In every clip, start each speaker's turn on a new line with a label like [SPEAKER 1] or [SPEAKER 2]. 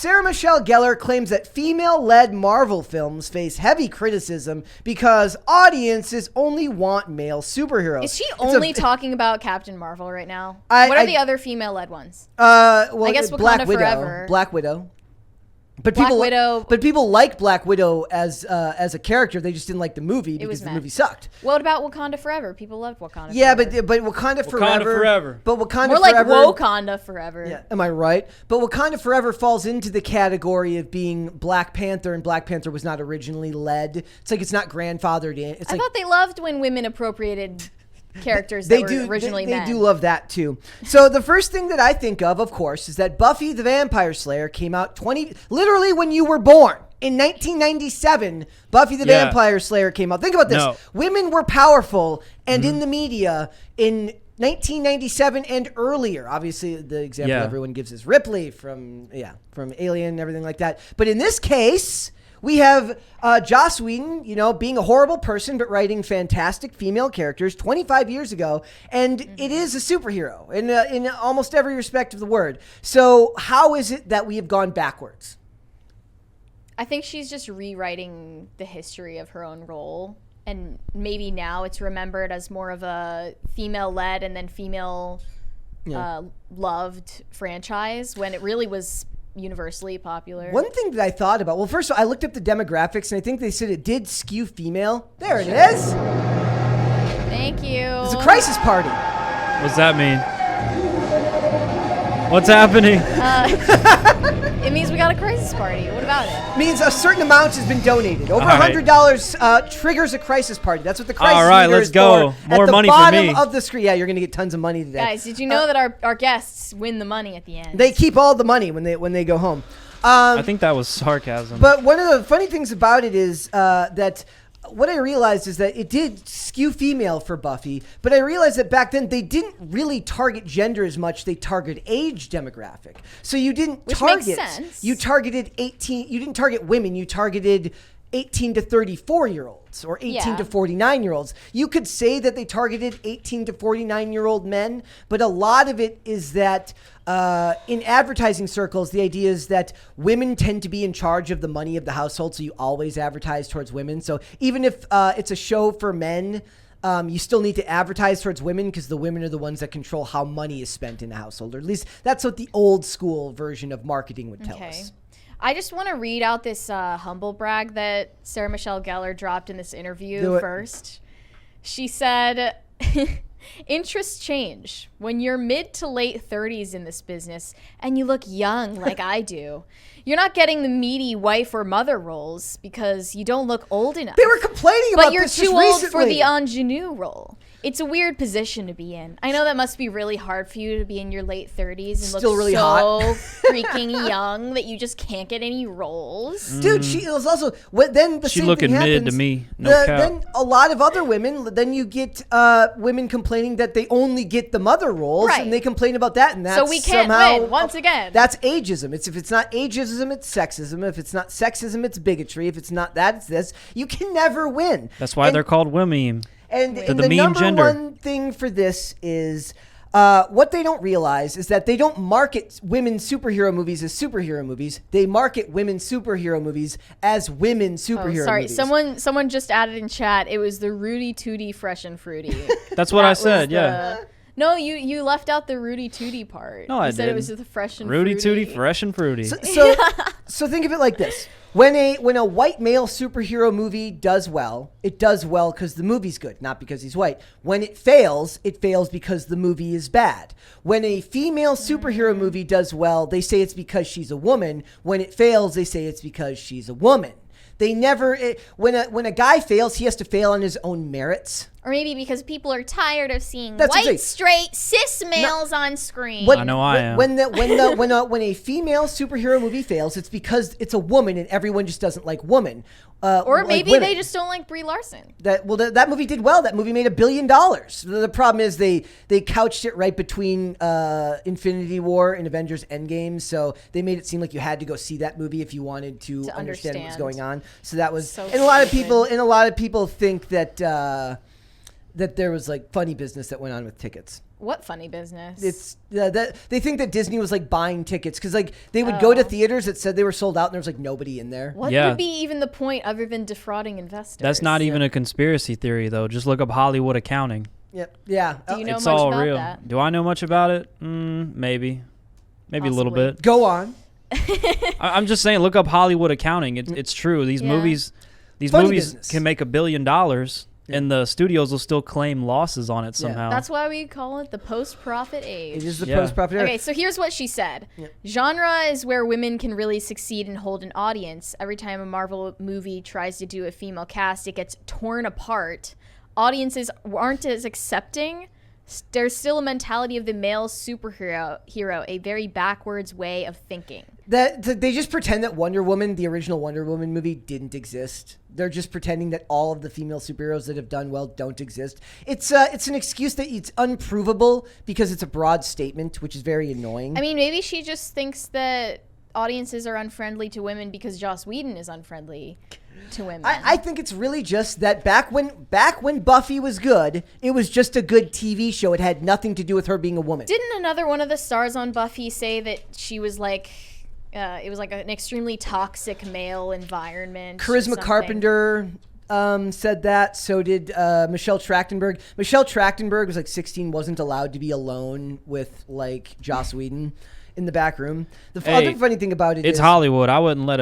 [SPEAKER 1] Sarah Michelle Gellar claims that female-led Marvel films face heavy criticism because audiences only want male superheroes.
[SPEAKER 2] Is she only talking about Captain Marvel right now? What are the other female-led ones?
[SPEAKER 1] Well,
[SPEAKER 2] I guess
[SPEAKER 1] Black
[SPEAKER 2] Wakanda
[SPEAKER 1] Widow.
[SPEAKER 2] Forever.
[SPEAKER 1] Black Widow. But
[SPEAKER 2] Black Widow.
[SPEAKER 1] But people like Black Widow as a character. They just didn't like the movie because the movie sucked.
[SPEAKER 2] What about Wakanda Forever? People loved Wakanda Forever.
[SPEAKER 1] Yeah, but Wakanda Forever. But Wakanda
[SPEAKER 2] More
[SPEAKER 1] Forever.
[SPEAKER 2] More like Wakanda Forever.
[SPEAKER 1] Yeah, am I right? But Wakanda Forever falls into the category of being Black Panther, and Black Panther was not originally led. It's like it's not grandfathered in.
[SPEAKER 2] I thought they loved when women appropriated characters that were originally men.
[SPEAKER 1] They do love that too. So the first thing that I think of course, is that Buffy the Vampire Slayer came out literally when you were born. In 1997, Buffy the Vampire Slayer came out. Think about this.
[SPEAKER 3] No.
[SPEAKER 1] Women were powerful and in the media in 1997 and earlier. Obviously, the example everyone gives is Ripley from Alien and everything like that. But in this case, we have Joss Whedon, being a horrible person, but writing fantastic female characters 25 years ago. And it is a superhero in almost every respect of the word. So how is it that we have gone backwards?
[SPEAKER 2] I think she's just rewriting the history of her own role. And maybe now it's remembered as more of a female-led and then female-loved franchise when it really was universally popular.
[SPEAKER 1] One thing that I thought about, well, first of all, I looked up the demographics, and I think they said it did skew female. There it is.
[SPEAKER 2] Thank you.
[SPEAKER 1] It's a crisis party.
[SPEAKER 3] What's that mean? What's happening?
[SPEAKER 2] It means we got a crisis party. What about it?
[SPEAKER 1] It means a certain amount has been donated. Over $100 triggers a crisis party. That's what the crisis meter
[SPEAKER 3] let's
[SPEAKER 1] is
[SPEAKER 3] go.
[SPEAKER 1] for.
[SPEAKER 3] More money for me.
[SPEAKER 1] At the bottom of the screen. Yeah, you're going to get tons of money today.
[SPEAKER 2] Guys, did you know that our guests win the money at the end?
[SPEAKER 1] They keep all the money when they go home.
[SPEAKER 3] I think that was sarcasm.
[SPEAKER 1] But one of the funny things about it is that what I realized is that it did skew female for Buffy, but I realized that back then they didn't really target gender as much. They target age demographic. So you didn't target.
[SPEAKER 2] Which makes sense.
[SPEAKER 1] You targeted 18. You didn't target women. You targeted 18 to 34-year-olds or 18 to 49-year-olds. You could say that they targeted 18 to 49-year-old men, but a lot of it is that in advertising circles, the idea is that women tend to be in charge of the money of the household, so you always advertise towards women. So even if it's a show for men, you still need to advertise towards women because the women are the ones that control how money is spent in a household, or at least that's what the old school version of marketing would tell us.
[SPEAKER 2] I just want to read out this humble brag that Sarah Michelle Gellar dropped in this interview first. She said, interests change. When you're mid to late 30s in this business and you look young like I do, you're not getting the meaty wife or mother roles because you don't look old enough.
[SPEAKER 1] They were complaining about this just recently.
[SPEAKER 2] But you're too old for the ingenue role. It's a weird position to be in. I know that must be really hard for you to be in your late 30s and look
[SPEAKER 1] really
[SPEAKER 2] so
[SPEAKER 1] hot.
[SPEAKER 2] freaking young that you just can't get any roles.
[SPEAKER 1] Dude, she was also then the
[SPEAKER 3] she
[SPEAKER 1] same
[SPEAKER 3] looking
[SPEAKER 1] thing happens.
[SPEAKER 3] mid to me.
[SPEAKER 1] Then a lot of other women. Then you get women complaining that they only get the mother roles, and they complain about that, and that's
[SPEAKER 2] so we can't
[SPEAKER 1] somehow
[SPEAKER 2] win once again.
[SPEAKER 1] That's ageism. If it's not ageism, it's sexism. If it's not sexism, it's bigotry. If it's not that, it's this. You can never win.
[SPEAKER 3] That's why they're called women.
[SPEAKER 1] And
[SPEAKER 3] the
[SPEAKER 1] the
[SPEAKER 3] meme
[SPEAKER 1] number
[SPEAKER 3] gender.
[SPEAKER 1] one thing for this is what they don't realize is that they don't market women's superhero movies as superhero movies. They market women's superhero movies as women superhero movies.
[SPEAKER 2] Someone just added in chat. It was the Rudy Tooty Fresh and Fruity.
[SPEAKER 3] That's what I said. Yeah.
[SPEAKER 2] No, you left out the Rudy Tooty part.
[SPEAKER 3] No, I didn't.
[SPEAKER 2] You said it was the Fresh and
[SPEAKER 3] Rudy
[SPEAKER 2] Fruity.
[SPEAKER 3] Tooty Fresh and Fruity.
[SPEAKER 1] So think of it like this. When a white male superhero movie does well, it does well because the movie's good, not because he's white. When it fails because the movie is bad. When a female superhero movie does well, they say it's because she's a woman. When it fails, they say it's because she's a woman. They never when a guy fails, he has to fail on his own merits.
[SPEAKER 2] Or maybe because people are tired of seeing white, straight, cis males on screen.
[SPEAKER 3] I know I am.
[SPEAKER 1] When a female superhero movie fails, it's because it's a woman and everyone just doesn't like woman.
[SPEAKER 2] Or maybe they just don't like Brie Larson.
[SPEAKER 1] That movie did well. That movie made $1 billion. The problem is they couched it right between Infinity War and Avengers Endgame, so they made it seem like you had to go see that movie if you wanted to understand what was going on. So that was, and a lot of people think that that there was like funny business that went on with tickets.
[SPEAKER 2] What funny business?
[SPEAKER 1] It's that they think that Disney was like buying tickets because like they would go to theaters that said they were sold out and there was like nobody in there.
[SPEAKER 2] What would be even the point other than defrauding investors?
[SPEAKER 3] That's not even a conspiracy theory though. Just look up Hollywood accounting.
[SPEAKER 1] Yep. Yeah.
[SPEAKER 2] Do you know
[SPEAKER 3] it's
[SPEAKER 2] much
[SPEAKER 3] all
[SPEAKER 2] about
[SPEAKER 3] real.
[SPEAKER 2] that?
[SPEAKER 3] Do I know much about it? Maybe a little
[SPEAKER 2] Possibly.
[SPEAKER 3] bit.
[SPEAKER 1] Go on.
[SPEAKER 3] I'm just saying, look up Hollywood accounting. It's true. These movies
[SPEAKER 1] Business.
[SPEAKER 3] can make $1 billion. And the studios will still claim losses on it somehow.
[SPEAKER 2] That's why we call it the post-profit age.
[SPEAKER 1] It is the post-profit era.
[SPEAKER 2] Okay, so here's what she said. Genre is where women can really succeed and hold an audience. Every time a Marvel movie tries to do a female cast, it gets torn apart. Audiences aren't as accepting. There's still a mentality of the male superhero, a very backwards way of thinking.
[SPEAKER 1] That they just pretend that Wonder Woman, the original Wonder Woman movie, didn't exist. They're just pretending that all of the female superheroes that have done well don't exist. It's an excuse that it's unprovable because it's a broad statement, which is very annoying.
[SPEAKER 2] I mean, maybe she just thinks that audiences are unfriendly to women because Joss Whedon is unfriendly to women.
[SPEAKER 1] I think it's really just that back when Buffy was good, it was just a good TV show. It had nothing to do with her being a woman.
[SPEAKER 2] Didn't another one of the stars on Buffy say that she was like, it was like an extremely toxic male environment?
[SPEAKER 1] Charisma Carpenter said that. So did Michelle Trachtenberg. Michelle Trachtenberg was like 16, wasn't allowed to be alone with like Joss Whedon in the back room. The other funny thing about it is...
[SPEAKER 3] It's Hollywood. I wouldn't let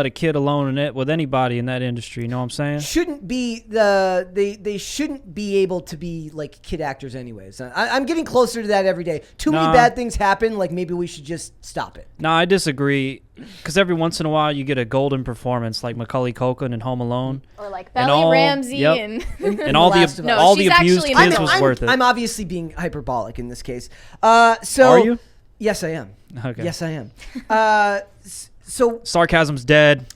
[SPEAKER 3] a kid alone in it with anybody in that industry. You know what I'm saying?
[SPEAKER 1] Shouldn't be they shouldn't be able to be like kid actors anyways. I'm getting closer to that every day. Too many bad things happen. Like maybe we should just stop it.
[SPEAKER 3] No, I disagree. Because every once in a while you get a golden performance like Macaulay Culkin in Home Alone,
[SPEAKER 2] or like Belly Ramsey and
[SPEAKER 3] all the abused kids was worth it.
[SPEAKER 1] I'm obviously being hyperbolic in this case. So
[SPEAKER 3] are you?
[SPEAKER 1] Yes, I am.
[SPEAKER 3] Okay.
[SPEAKER 1] Yes, I am. So
[SPEAKER 3] sarcasm's dead.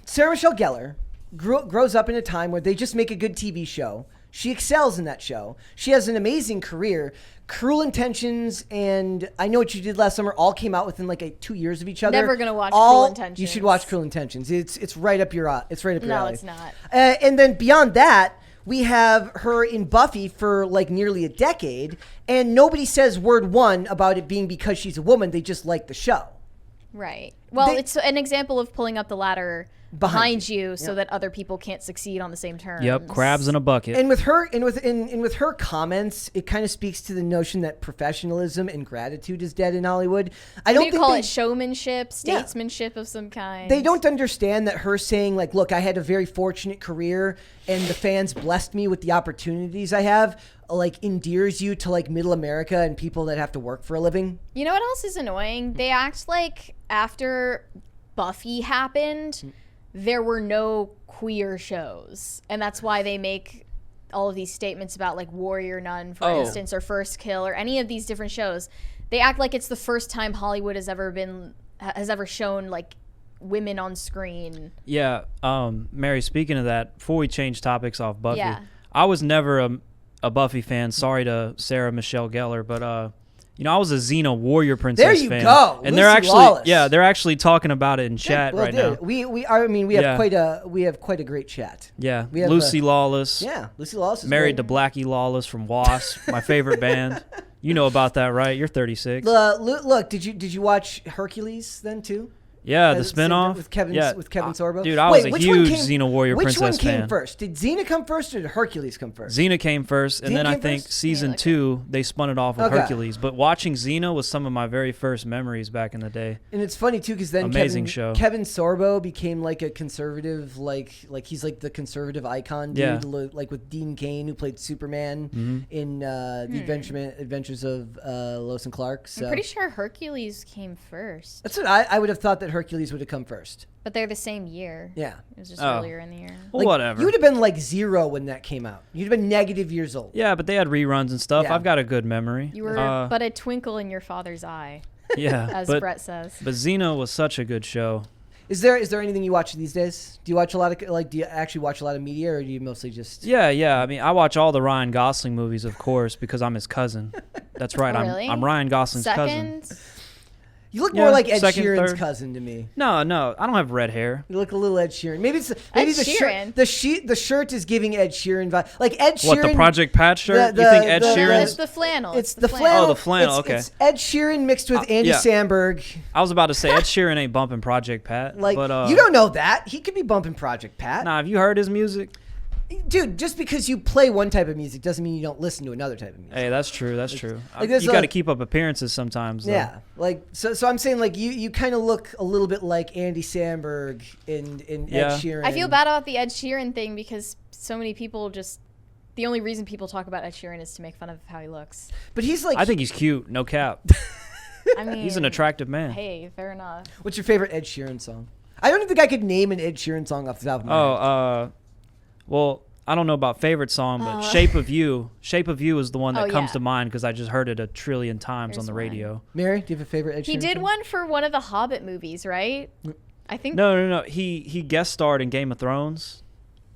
[SPEAKER 1] Sarah Michelle Gellar grows up in a time where they just make a good TV show. She excels in that show. She has an amazing career. Cruel Intentions and I Know What You Did Last Summer all came out within like 2 years of each other.
[SPEAKER 2] Never gonna watch Cruel Intentions.
[SPEAKER 1] You should watch Cruel Intentions. It's right up your alley.
[SPEAKER 2] No, it's not.
[SPEAKER 1] And then beyond that, we have her in Buffy for like nearly a decade, and nobody says word one about it being because she's a woman. They just like the show.
[SPEAKER 2] Right. Well, it's an example of pulling up the ladder behind you so that other people can't succeed on the same terms.
[SPEAKER 3] Yep, crabs in a bucket.
[SPEAKER 1] And with her comments, it kind of speaks to the notion that professionalism and gratitude is dead in Hollywood. I don't think
[SPEAKER 2] call it showmanship, statesmanship of some kind.
[SPEAKER 1] They don't understand that her saying like, "Look, I had a very fortunate career, and the fans blessed me with the opportunities I have." Like endears you to like middle America and people that have to work for a living.
[SPEAKER 2] You know what else is annoying? They act like after Buffy happened, there were no queer shows, and that's why they make all of these statements about like Warrior Nun, for instance, or First Kill, or any of these different shows. They act like it's the first time Hollywood has ever shown like women on screen.
[SPEAKER 3] Yeah, Mary, speaking of that, before we change topics off Buffy, I was never a Buffy fan. Sorry to Sarah Michelle Gellar, but I was a Xena Warrior Princess fan.
[SPEAKER 1] There you go.
[SPEAKER 3] And
[SPEAKER 1] Lucy
[SPEAKER 3] they're actually talking about it in chat right now.
[SPEAKER 1] We have quite a great chat.
[SPEAKER 3] Yeah, we have Lucy Lawless.
[SPEAKER 1] Yeah, Lucy Lawless is
[SPEAKER 3] married to Blackie Lawless from Wasp, my favorite band. You know about that, right? You're 36.
[SPEAKER 1] Look, did you watch Hercules then too?
[SPEAKER 3] Yeah, the spinoff
[SPEAKER 1] with Kevin Sorbo.
[SPEAKER 3] Dude, I was a huge Xena Warrior Princess fan.
[SPEAKER 1] Which one came first? Did Xena come first or did Hercules come first?
[SPEAKER 3] Xena came first, and then I think season 2 they spun it off with Hercules. But watching Xena was some of my very first memories back in the day.
[SPEAKER 1] And it's funny too because then Kevin Sorbo became like a conservative, like he's like the conservative icon dude, like with Dean Cain who played Superman in the Adventures of Lois and Clark. So.
[SPEAKER 2] I'm pretty sure Hercules came first.
[SPEAKER 1] That's what I would have thought that Hercules would have come first.
[SPEAKER 2] But they're the same year.
[SPEAKER 1] Yeah.
[SPEAKER 2] It was just earlier in the year.
[SPEAKER 3] Well, whatever.
[SPEAKER 1] You would have been like 0 when that came out. You'd have been negative years old.
[SPEAKER 3] Yeah, but they had reruns and stuff. Yeah. I've got a good memory.
[SPEAKER 2] You were but a twinkle in your father's eye.
[SPEAKER 3] Yeah.
[SPEAKER 2] As Brett says.
[SPEAKER 3] But Xena was such a good show.
[SPEAKER 1] Is there anything you watch these days? Do you watch a lot of do you actually watch a lot of media, or do you mostly just?
[SPEAKER 3] Yeah. I mean, I watch all the Ryan Gosling movies, of course, because I'm his cousin. That's right.
[SPEAKER 2] Oh, really?
[SPEAKER 3] I'm Ryan Gosling's cousin.
[SPEAKER 1] You look more like Ed
[SPEAKER 3] second,
[SPEAKER 1] Sheeran's
[SPEAKER 3] third.
[SPEAKER 1] cousin to me.
[SPEAKER 3] No, I don't have red hair.
[SPEAKER 1] You look a little Ed Sheeran. Maybe the
[SPEAKER 2] Sheeran.
[SPEAKER 1] shirt. The shirt is giving Ed Sheeran vibe. Like Ed Sheeran.
[SPEAKER 3] What, the Project Pat shirt? You think Ed Sheeran?
[SPEAKER 2] It's the flannel.
[SPEAKER 1] It's the flannel.
[SPEAKER 3] Oh, the flannel. Okay.
[SPEAKER 1] It's Ed Sheeran mixed with Andy Samberg.
[SPEAKER 3] I was about to say Ed Sheeran ain't bumping Project Pat.
[SPEAKER 1] Like
[SPEAKER 3] but,
[SPEAKER 1] you don't know that. He could be bumping Project Pat.
[SPEAKER 3] Nah, have you heard his music?
[SPEAKER 1] Dude, just because you play one type of music doesn't mean you don't listen to another type of music.
[SPEAKER 3] Hey, that's true. That's true.
[SPEAKER 1] Like
[SPEAKER 3] You got to keep up appearances sometimes. Though.
[SPEAKER 1] Yeah, like so I'm saying like you kind of look a little bit like Andy Samberg in Ed Sheeran.
[SPEAKER 2] I feel bad about the Ed Sheeran thing because so many people just the only reason people talk about Ed Sheeran is to make fun of how he looks.
[SPEAKER 1] But he's like
[SPEAKER 3] I think he's cute. No cap.
[SPEAKER 2] I mean,
[SPEAKER 3] he's an attractive man.
[SPEAKER 2] Hey, fair enough.
[SPEAKER 1] What's your favorite Ed Sheeran song? I don't even think I could name an Ed Sheeran song off the top of my head.
[SPEAKER 3] Well, I don't know about favorite song, but Shape of You. Shape of You is the one that comes to mind because I just heard it a trillion times on the radio.
[SPEAKER 1] Mary, do you have a favorite Ed Sheeran
[SPEAKER 2] He did
[SPEAKER 1] song?
[SPEAKER 2] one for one of the Hobbit movies, right? I think.
[SPEAKER 3] No. He guest starred in Game of Thrones.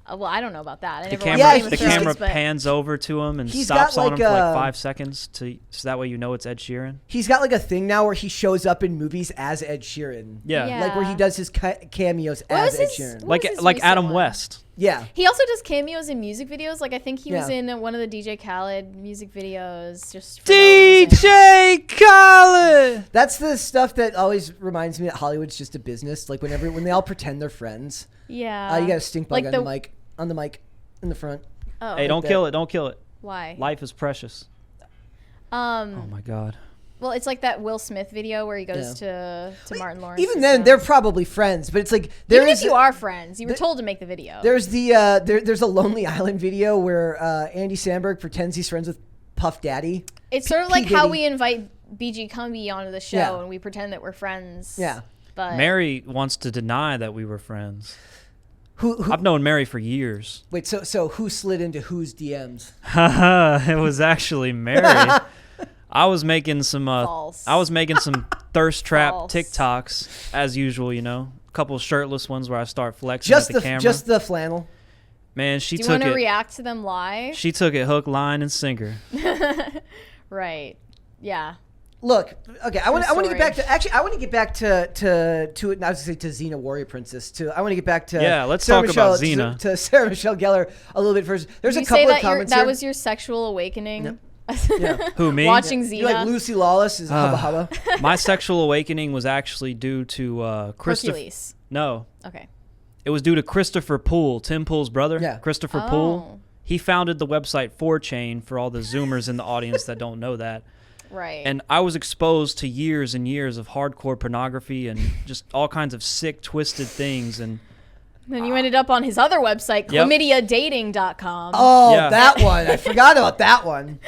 [SPEAKER 2] Well, I don't know about that. I
[SPEAKER 3] The
[SPEAKER 2] never
[SPEAKER 3] camera,
[SPEAKER 2] watched Game of
[SPEAKER 3] the
[SPEAKER 2] Thrones,
[SPEAKER 3] camera
[SPEAKER 2] but
[SPEAKER 3] pans over to him and
[SPEAKER 1] He's
[SPEAKER 3] stops
[SPEAKER 1] got
[SPEAKER 3] on
[SPEAKER 1] like
[SPEAKER 3] him for
[SPEAKER 1] a-
[SPEAKER 3] like 5 seconds so that way you know it's Ed Sheeran.
[SPEAKER 1] He's got like a thing now where he shows up in movies as Ed Sheeran.
[SPEAKER 3] Yeah.
[SPEAKER 1] Like where he does his cameos
[SPEAKER 2] What
[SPEAKER 1] as
[SPEAKER 2] was
[SPEAKER 1] Ed
[SPEAKER 2] his-
[SPEAKER 1] Sheeran.
[SPEAKER 2] what was his
[SPEAKER 3] Like
[SPEAKER 2] recent
[SPEAKER 3] Adam
[SPEAKER 2] one?
[SPEAKER 3] West.
[SPEAKER 1] Yeah.
[SPEAKER 2] He also does cameos in music videos. Like I think he was
[SPEAKER 1] Yeah.
[SPEAKER 2] in one of the DJ Khaled music videos. Just for no reason.
[SPEAKER 3] DJ Khaled.
[SPEAKER 1] That's the stuff that always reminds me that Hollywood's just a business. Like when they all pretend they're friends.
[SPEAKER 2] Yeah.
[SPEAKER 1] You got a stink bug
[SPEAKER 2] Like
[SPEAKER 1] on the mic in the front.
[SPEAKER 2] Oh.
[SPEAKER 3] Hey, don't
[SPEAKER 1] that.
[SPEAKER 3] kill it. Don't kill it.
[SPEAKER 2] Why?
[SPEAKER 3] Life is precious. Oh my God.
[SPEAKER 2] Well, it's like that Will Smith video where he goes to Martin Lawrence.
[SPEAKER 1] Even then, they're probably friends, but it's like
[SPEAKER 2] Even if you are friends, you were told to make the video.
[SPEAKER 1] There's there's a Lonely Island video where Andy Samberg pretends he's friends with Puff Daddy.
[SPEAKER 2] It's sort of
[SPEAKER 1] P.
[SPEAKER 2] like how
[SPEAKER 1] Diddy.
[SPEAKER 2] we invite BG Cumby onto the show
[SPEAKER 1] Yeah.
[SPEAKER 2] and we pretend that we're friends.
[SPEAKER 1] Yeah.
[SPEAKER 2] But
[SPEAKER 3] Mary wants to deny that we were friends.
[SPEAKER 1] Who
[SPEAKER 3] I've known Mary for years.
[SPEAKER 1] wait, so who slid into whose DMs?
[SPEAKER 3] It was actually Mary. I was making some
[SPEAKER 2] False.
[SPEAKER 3] thirst trap
[SPEAKER 2] False.
[SPEAKER 3] TikToks as usual, you know. A couple shirtless ones where I start flexing at the camera.
[SPEAKER 1] Just the flannel.
[SPEAKER 3] Man, she
[SPEAKER 2] do you
[SPEAKER 3] took
[SPEAKER 2] want to
[SPEAKER 3] it.
[SPEAKER 2] react to them live?
[SPEAKER 3] She took it hook, line, and sinker.
[SPEAKER 2] Right. Yeah.
[SPEAKER 1] Look, okay, I want to
[SPEAKER 2] story.
[SPEAKER 1] get back to I want to get back to it. I was going to say to Xena Warrior Princess. I want to get back to
[SPEAKER 3] let's
[SPEAKER 1] Sarah
[SPEAKER 3] talk
[SPEAKER 1] Michelle,
[SPEAKER 3] about Xena.
[SPEAKER 1] to Sarah Michelle Gellar a little bit first. There's
[SPEAKER 2] Did
[SPEAKER 1] a
[SPEAKER 2] you
[SPEAKER 1] couple
[SPEAKER 2] say
[SPEAKER 1] of comments
[SPEAKER 2] that
[SPEAKER 1] here.
[SPEAKER 2] was your sexual awakening?
[SPEAKER 1] Yep. Yeah.
[SPEAKER 3] Who, me?
[SPEAKER 2] Watching Xena.
[SPEAKER 1] You like Lucy Lawless is Hubba Hubba.
[SPEAKER 3] My sexual awakening was actually due to Christopher.
[SPEAKER 2] Hercules.
[SPEAKER 3] No,
[SPEAKER 2] Okay.
[SPEAKER 3] it was due to Christopher Poole, Tim Poole's brother.
[SPEAKER 1] Yeah.
[SPEAKER 3] Christopher
[SPEAKER 2] Oh.
[SPEAKER 3] Poole. He founded the website 4chan for all the Zoomers in the audience that don't know that.
[SPEAKER 2] Right.
[SPEAKER 3] And I was exposed to years and years of hardcore pornography and just all kinds of sick, twisted things. And
[SPEAKER 2] then you ended up on his other website,
[SPEAKER 3] Yep.
[SPEAKER 2] chlamydiadating.com.
[SPEAKER 1] Oh,
[SPEAKER 3] Yeah.
[SPEAKER 1] that one. I forgot about that one.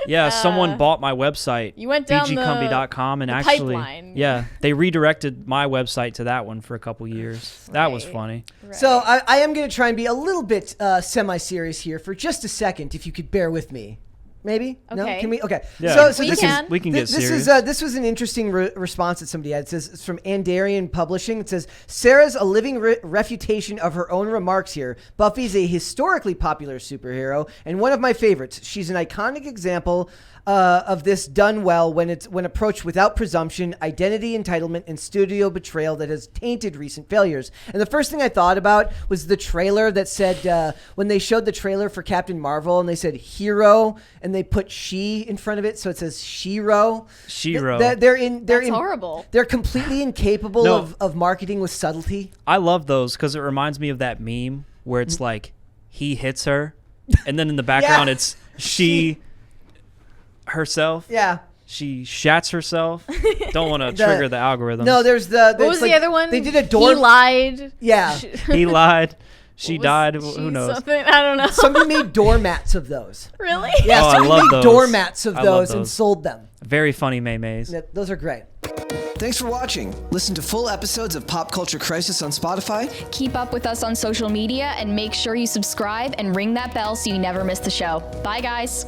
[SPEAKER 3] yeah, someone bought my website,
[SPEAKER 2] You went down
[SPEAKER 3] bgcumby.com, and
[SPEAKER 2] the
[SPEAKER 3] actually,
[SPEAKER 2] pipeline.
[SPEAKER 3] yeah, they redirected my website to that one for a couple years. That was
[SPEAKER 2] Right.
[SPEAKER 3] funny.
[SPEAKER 2] Right.
[SPEAKER 1] So I am going to try and be a little bit semi-serious here for just a second, if you could bear with me. Maybe? No?
[SPEAKER 2] Okay.
[SPEAKER 1] Can we? Okay.
[SPEAKER 3] Yeah.
[SPEAKER 1] So
[SPEAKER 2] We
[SPEAKER 1] this
[SPEAKER 2] can.
[SPEAKER 1] is
[SPEAKER 3] We can get
[SPEAKER 1] this
[SPEAKER 3] serious.
[SPEAKER 1] this was an interesting response that somebody had. It says it's from Andarian Publishing. It says Sarah's a living refutation of her own remarks here. Buffy's a historically popular superhero and one of my favorites. She's an iconic example of this done well when approached without presumption, identity entitlement, and studio betrayal that has tainted recent failures. And the first thing I thought about was the trailer that said when they showed the trailer for Captain Marvel and they said hero and they put she in front of it, so it says Shiro.
[SPEAKER 3] Shiro.
[SPEAKER 2] That's horrible.
[SPEAKER 1] They're completely incapable
[SPEAKER 3] No.
[SPEAKER 1] of marketing with subtlety.
[SPEAKER 3] I love those because it reminds me of that meme where it's like he hits her, and then in the background
[SPEAKER 1] Yeah.
[SPEAKER 3] it's she herself.
[SPEAKER 1] Yeah.
[SPEAKER 3] She shats herself. Don't want to trigger the algorithm.
[SPEAKER 1] No, there's
[SPEAKER 2] What was the other one?
[SPEAKER 1] They did a door.
[SPEAKER 2] He lied.
[SPEAKER 1] Yeah.
[SPEAKER 3] He lied. She
[SPEAKER 2] Was
[SPEAKER 3] died.
[SPEAKER 2] she
[SPEAKER 3] Who knows?
[SPEAKER 2] Something? I don't know.
[SPEAKER 1] Somebody made doormats of those.
[SPEAKER 2] Really?
[SPEAKER 1] Yeah,
[SPEAKER 3] Oh, I
[SPEAKER 1] somebody
[SPEAKER 3] love
[SPEAKER 1] made
[SPEAKER 3] those.
[SPEAKER 1] doormats of
[SPEAKER 3] I love
[SPEAKER 1] those and
[SPEAKER 3] those.
[SPEAKER 1] sold them.
[SPEAKER 3] Very funny memes.
[SPEAKER 1] Yeah, those are great. Thanks for watching. Listen to full episodes of Pop Culture Crisis on Spotify.
[SPEAKER 4] Keep up with us on social media and make sure you subscribe and ring that bell so you never miss the show. Bye, guys.